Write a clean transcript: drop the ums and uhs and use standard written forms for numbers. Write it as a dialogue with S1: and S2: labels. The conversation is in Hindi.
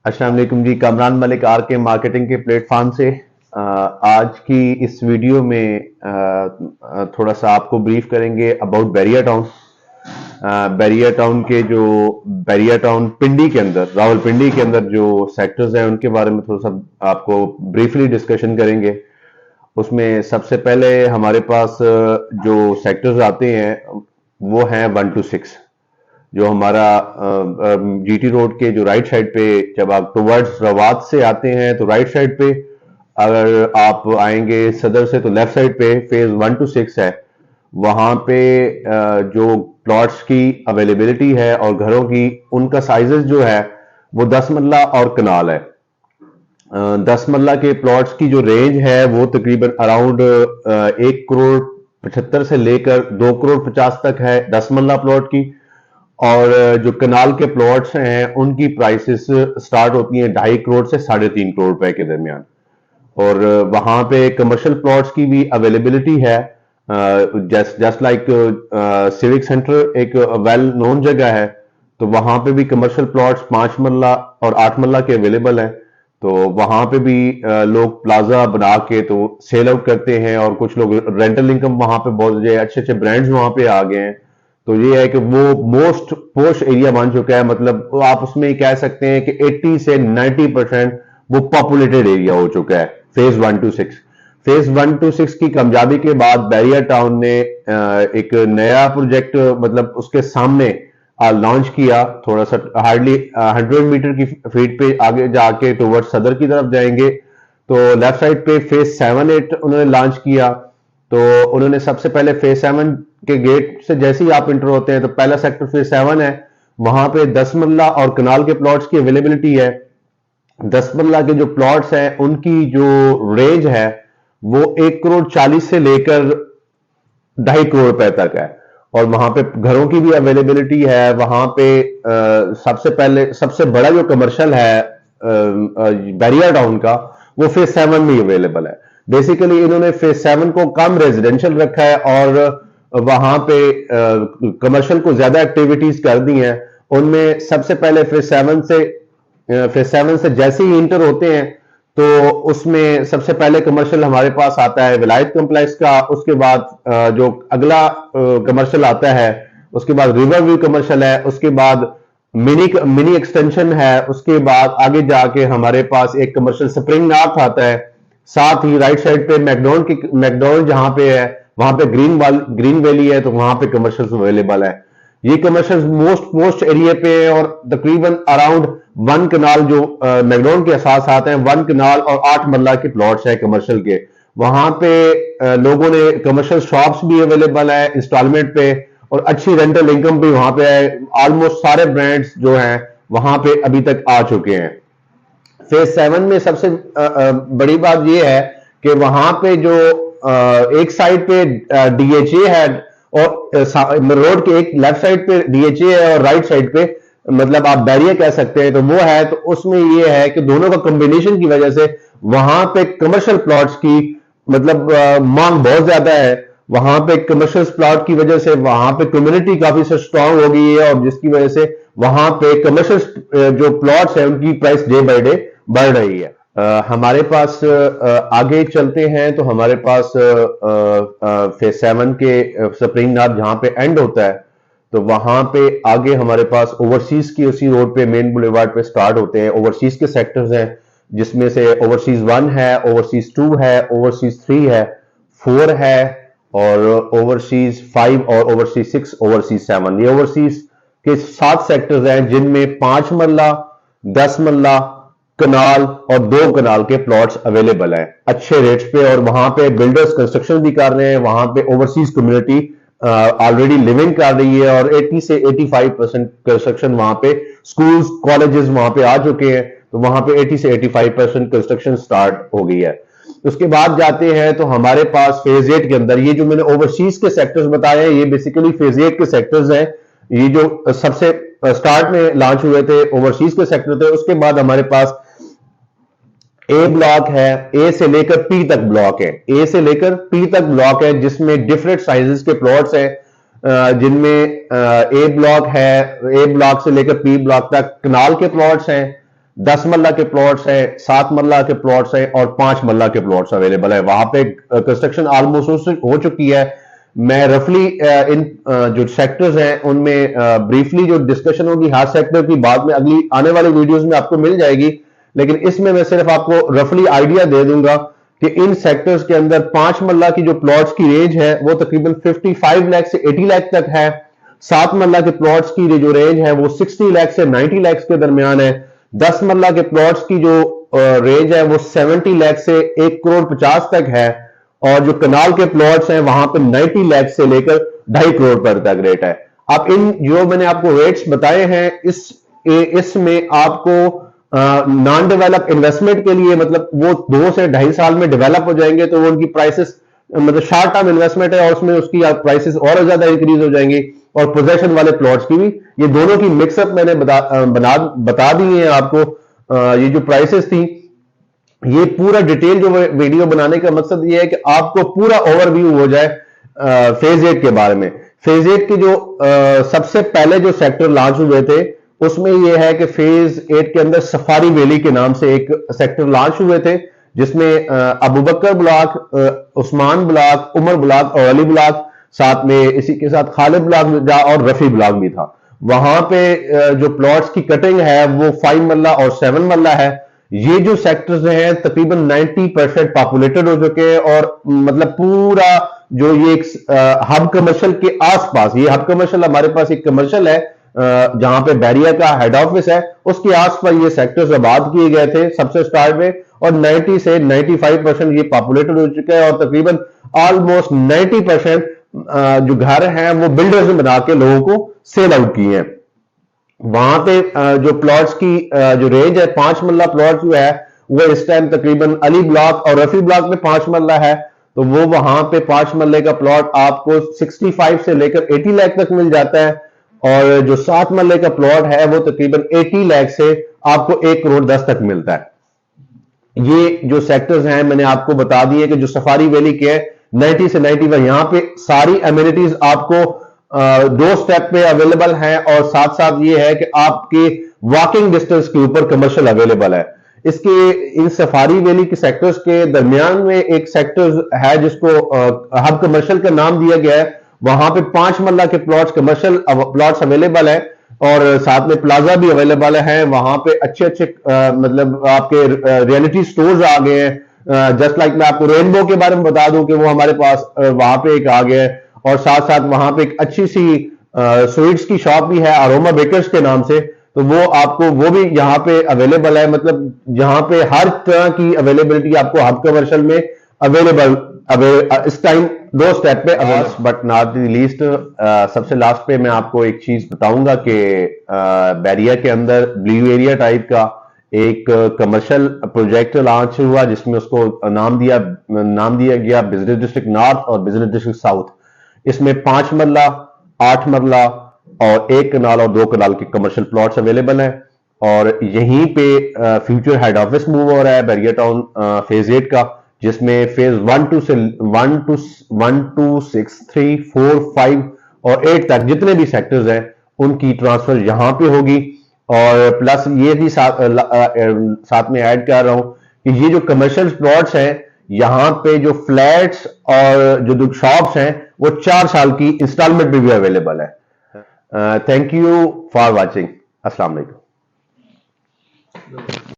S1: अस्सलाम वालेकुम जी। कामरान मलिक आर के मार्केटिंग के प्लेटफॉर्म से आज की इस वीडियो में थोड़ा सा आपको ब्रीफ करेंगे about Bairia town. Bairia town के जो बैरिया टाउन पिंडी के अंदर, रावलपिंडी के अंदर जो सेक्टर्स हैं उनके बारे में थोड़ा सा आपको ब्रीफली डिस्कशन करेंगे। उसमें सबसे पहले हमारे पास जो सेक्टर्स आते हैं वो हैं 1 to 6। जो हमारा जीटी रोड के जो राइट साइड पे, जब आप टुवर्ड्स रवात से आते हैं तो राइट साइड पे, अगर आप आएंगे सदर से तो लेफ्ट साइड पे फेज 1 to 6 है। वहां पे जो प्लॉट्स की अवेलेबिलिटी है और घरों की, उनका साइजेस जो है वो 10 मरला और कनाल है। 10 मरला के प्लॉट्स की जो रेंज है वो तकरीबन अराउंड 1 करोड़ 75 से लेकर 2 करोड़ 50 तक है 10 मरला प्लॉट की। और जो कनाल के प्लॉट्स हैं उनकी प्राइसेस स्टार्ट होती हैं 2.5 करोड़ से 3.5 करोड़ रुपए के दरमियान। और वहां पे कमर्शियल प्लॉट्स की भी अवेलेबिलिटी है। जस्ट लाइक सिविक सेंटर एक वेल नोन जगह है, तो वहां पे भी कमर्शियल प्लॉट्स 5 मरला और 8 मरला के अवेलेबल हैं। तो वहां पे भी लोग प्लाजा बना के तो सेल आउट करते हैं, और कुछ लोग रेंटल इनकम वहां पे बहुत अच्छे अच्छे ब्रांड्स वहां पे आ गए हैं। तो ये है कि वो मोस्ट पोश एरिया बन चुका है। मतलब आप उसमें कह सकते हैं कि 80 से 90% वो पॉपुलेटेड एरिया हो चुका है। फेज 1 to 6 की कामयाबी के बाद बैरिया टाउन ने एक नया प्रोजेक्ट, मतलब उसके सामने लॉन्च किया। थोड़ा सा हार्डली 100 मीटर की फीट पे आगे जाके टुवर्ड सदर की तरफ जाएंगे तो लेफ्ट साइड पे फेज 7-8 उन्होंने लॉन्च किया। तो उन्होंने सबसे पहले फेज 7 के गेट से जैसे ही आप इंटर होते हैं तो पहला सेक्टर फेज 7 है। वहां पे 10 मरला और कनाल के प्लॉट्स की अवेलेबिलिटी है। 10 मरला के जो प्लॉट्स हैं उनकी जो रेंज है वो 1 करोड़ 40 से लेकर 2.5 करोड़ रुपए तक है। और वहां पे घरों की भी अवेलेबिलिटी है। वहां पे सबसे पहले सबसे बड़ा जो कमर्शियल है बैरिया टाउन का, वो फेज 7 में अवेलेबल है। बेसिकली इन्होंने फेज 7 को कम रेजिडेंशियल रखा है और वहां पे कमर्शियल को ज्यादा एक्टिविटीज कर दी हैं। उनमें सबसे पहले फेज 7 से जैसे ही इंटर होते हैं तो उसमें सबसे पहले कमर्शियल हमारे पास आता है विलायत कॉम्प्लेक्स का। उसके बाद जो अगला कमर्शियल आता है, उसके बाद रिवर व्यू कमर्शियल है, उसके बाद मिनी मिनी एक्सटेंशन है, उसके बाद आगे जाके हमारे पास एक कमर्शियल स्प्रिंग नॉर्थ आता है। साथ ही राइट साइड पे मैकडोनल्ड जहां पे है वहां पे ग्रीन वैली है, तो वहां पे कमर्शियल अवेलेबल है। ये कमर्शियल मोस्ट एरिया पे है और तकरीबन अराउंड 1 कनाल जो मैकडोनल्ड के साथ साथ हैं, 1 कनाल और 8 मरला के प्लॉट्स है कमर्शियल के। वहां पे लोगों ने कमर्शियल शॉप्स भी अवेलेबल है इंस्टॉलमेंट पे, और अच्छी रेंटल इनकम भी वहां पे है। ऑलमोस्ट सारे ब्रांड्स जो हैं वहां पे अभी तक आ चुके हैं। फेज 7 में सबसे बड़ी बात यह है कि वहां पे जो एक साइड पे डीएचए है और रोड के एक लेफ्ट साइड पे डीएचए है और राइट साइड पे मतलब आप बैरियर कह सकते हैं, तो वो है। तो उसमें यह है कि दोनों का कॉम्बिनेशन की वजह से वहां पे कमर्शियल प्लॉट्स की मतलब मांग बहुत ज्यादा है। वहां पे कमर्शियल प्लॉट की वजह से वहां पे कम्युनिटी काफी स्ट्रांग हो गई है, और जिसकी वजह से वहां पे कमर्शियल जो प्लॉट्स है उनकी प्राइस डे बाय डे बढ़ रही है। हमारे पास आगे चलते हैं तो हमारे पास फेज 7 के स्प्रिंग नॉर्थ जहां पे एंड होता है, तो वहां पे आगे हमारे पास ओवरसीज की उसी रोड पे मेन बुलेवार्ड पे स्टार्ट होते हैं ओवरसीज के सेक्टर्स हैं, जिसमें से ओवरसीज 1 है, ओवरसीज 2 है, ओवरसीज 3 है, 4 है, और ओवरसीज 5 और ओवरसीज 6, ओवरसीज 7। ये ओवरसीज के 7 सेक्टर्स हैं जिनमें 5 मरला, 10 मरला, कनाल और 2 कनाल के प्लॉट्स अवेलेबल हैं अच्छे रेट्स पे। और वहां पे बिल्डर्स कंस्ट्रक्शन भी कर रहे हैं। वहां पे ओवरसीज कम्युनिटी ऑलरेडी लिविंग कर रही है, और 80 से 85% कंस्ट्रक्शन वहां पे, स्कूल्स कॉलेजेस वहां पे आ चुके हैं। तो वहां पे 80 से 85% कंस्ट्रक्शन स्टार्ट हो गई है। उसके बाद जाते हैं तो हमारे पास फेज 8 के अंदर ये जो मैंने ओवरसीज के सेक्टर्स बताए हैं, ये बेसिकली फेज 8 के सेक्टर्स हैं। ये जो सबसे स्टार्ट में लॉन्च हुए थे ओवरसीज के सेक्टर थे। उसके बाद हमारे पास ए ब्लॉक है, ए से लेकर पी तक ब्लॉक है, ए से लेकर पी तक ब्लॉक है, जिसमें डिफरेंट साइजेस के प्लॉट्स हैं। जिनमें ए ब्लॉक है, ए ब्लॉक से लेकर पी ब्लॉक तक कनाल के प्लॉट्स हैं, 10 मरला के प्लॉट्स हैं, 7 मरला के प्लॉट्स हैं और 5 मरला के प्लॉट्स अवेलेबल है। वहां पे कंस्ट्रक्शन ऑलमोस्ट हो चुकी है। मैं रफली इन जो सेक्टर्स हैं उनमें ब्रीफली जो डिस्कशन होगी हर सेक्टर की बाद में अगली आने वाली वीडियोस में आपको मिल जाएगी, लेकिन इसमें मैं सिर्फ आपको रफली आइडिया दे दूंगा कि इन सेक्टर्स के अंदर 5 मरला की जो प्लॉट्स की रेंज है वो तकरीबन 55 लाख से 80 लाख तक है। 7 मरला के प्लॉट्स की जो रेंज है वो 60 लाख से 90 लाख के दरमियान है। 10 मरला के प्लॉट्स की जो रेंज है वो 70 लाख से 1 करोड़ 50 तक है। और जो कनाल के प्लॉट्स हैं वहां पे 90 लाख से लेकर 2.5 करोड़ पर तक रेट है। अब इन जो मैंने आपको रेट्स बताए हैं इसमें आपको नॉन डेवलप इन्वेस्टमेंट के लिए मतलब वो 2 से 2.5 साल में डेवलप हो जाएंगे तो वो उनकी प्राइसेस मतलब शॉर्ट टर्म इन्वेस्टमेंट है और उसमें उसकी प्राइसेस और ज्यादा इंक्रीज हो जाएंगी। और पोजेशन वाले प्लॉट्स की भी ये दोनों की मिक्सअप मैंने बता दी है आपको। ये जो प्राइसेस थी ये पूरा डिटेल जो वीडियो बनाने का मकसद ये है कि आपको पूरा ओवरव्यू हो जाए फेज 8 के बारे में। फेज 8 के जो सबसे पहले जो सेक्टर लॉन्च हुए थे उसमें यह है कि फेज 8 के अंदर सफारी वैली के नाम से एक सेक्टर लॉन्च हुए थे जिसमें Abu Bakar block, Usman block, Umar block और अली ब्लॉक, साथ में इसी के साथ खालिद ब्लॉक और रफी ब्लॉक भी था। वहां पे जो प्लॉट्स की कटिंग है वो 5 मरला और 7 मरला है। ये जो सेक्टर्स हैं तकरीबन 90% पॉपुलेटेड हो चुके हैं और मतलब पूरा जो ये एक हब कमर्शियल के आसपास, ये हब कमर्शियल हमारे पास एक कमर्शियल है जहां पे बैरिया का हेड ऑफिस है, उसके आसपास ये सेक्टर्स आबाद किए गए थे सबसे स्टार्ट में और 90 से 95% ये पॉपुलेटेड हो चुका है और तकरीबन ऑलमोस्ट 90% जो घर हैं वो बिल्डर्स ने बना के लोगों को सेल आउट किए हैं। वहां पे जो प्लॉट्स की जो रेंज है 5 मरला प्लॉट जो है वो इस टाइम तकरीबन अली ब्लॉक और रफी ब्लॉक में 5 मरला है, तो वो वहां पे 5 मरले का प्लॉट आपको 65 से लेकर 80 लाख तक मिल जाता है। और जो 7 मरले का प्लॉट है वो तकरीबन 80 लाख से आपको 1 करोड़ 10 तक मिलता है। ये जो सेक्टर्स हैं मैंने आपको बता दिए कि जो सफारी वैली के 90 से 91 यहां पे सारी एमिनिटीज आपको 2 स्टेप पे अवेलेबल हैं और साथ साथ ये है कि आपके वॉकिंग डिस्टेंस के ऊपर कमर्शियल अवेलेबल है। इसके इन सफारी वैली के सेक्टर्स के दरमियान में एक सेक्टर है जिसको हब कमर्शियल का नाम दिया गया है। वहां पे 5 मरला के प्लॉट्स कमर्शियल प्लॉट्स अवेलेबल है और साथ में प्लाजा भी अवेलेबल है। वहां पे अच्छे अच्छे मतलब आपके रियलिटी स्टोर्स आ गए हैं। जस्ट लाइक मैं आपको रेनबो के बारे में बता दूं कि वो हमारे पास वहां पे एक आ गया है और साथ साथ वहां पे एक अच्छी सी स्वीट्स की शॉप भी है अरोमा बेकर्स के नाम से, तो वो आपको वो भी यहाँ पे अवेलेबल है। मतलब यहाँ पे हर तरह की अवेलेबिलिटी आपको हब कमर्शियल में अवेलेबल इस टाइम 2 स्टेप पे available. But not the least सबसे लास्ट पे मैं आपको एक चीज बताऊंगा कि बैरिया के अंदर ब्लू एरिया टाइप का एक कमर्शियल प्रोजेक्ट लॉन्च हुआ जिसमें उसको नाम दिया गया बिजनेस डिस्ट्रिक्ट नॉर्थ और बिजनेस डिस्ट्रिक्ट साउथ। इसमें 5 मरला, 8 मरला और 1 कनाल और 2 कनाल के कमर्शियल प्लॉट्स अवेलेबल हैं और यहीं पे फ्यूचर हेड ऑफिस मूव हो रहा है बैरिया टाउन फेज 8 का, जिसमें फेज 1 टू 6, 3, 4, 5 और 8 तक जितने भी सेक्टर्स हैं उनकी ट्रांसफर यहां पे होगी। और प्लस ये भी साथ में ऐड कर रहा हूं कि ये जो कमर्शियल प्लॉट्स हैं यहां पे जो फ्लैट्स और जो शॉप्स हैं वो 4 साल की इंस्टॉलमेंट में भी अवेलेबल है। Thank you for watching. अस्सलाम वालेकुम।